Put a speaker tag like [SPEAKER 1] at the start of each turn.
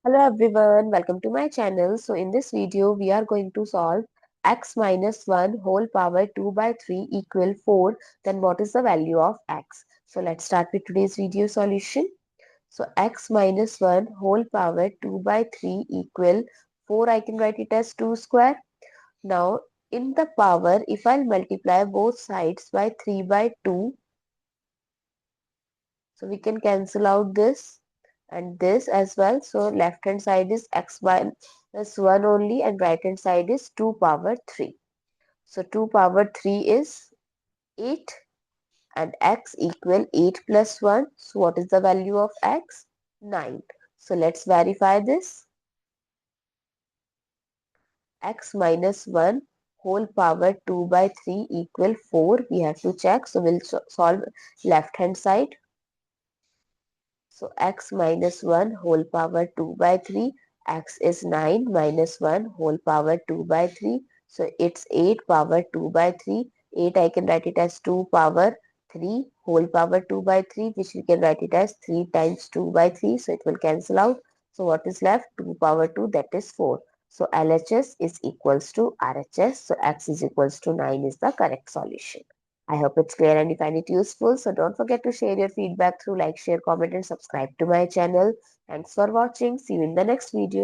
[SPEAKER 1] Hello everyone, welcome to my channel. So in this video, we are going to solve x minus 1 whole power 2 by 3 equal 4. Then what is the value of x? So let's start with today's video solution. So x minus 1 whole power 2 by 3 equal 4. I can write it as 2 square. Now in the power, if I'll multiply both sides by 3 by 2, so we can cancel out this and this as well. So left hand side is x minus 1 only and right hand side is 2 power 3. So 2 power 3 is 8 and x equal 8 plus 1. So what is the value of x? 9. So let's verify this. X minus 1 whole power 2 by 3 equal 4. We have to check. So we'll solve left hand side. So x minus 1 whole power 2 by 3. X is 9 minus 1 whole power 2 by 3. So it's 8 power 2 by 3. 8 I can write it as 2 power 3 whole power 2 by 3, which we can write it as 3 times 2 by 3. So it will cancel out. So what is left? 2 power 2, that is 4. So LHS is equals to RHS. So x is equals to 9 is the correct solution. I hope it's clear and you find it useful. So don't forget to share your feedback through like, share, comment and subscribe to my channel. Thanks for watching. See you in the next video.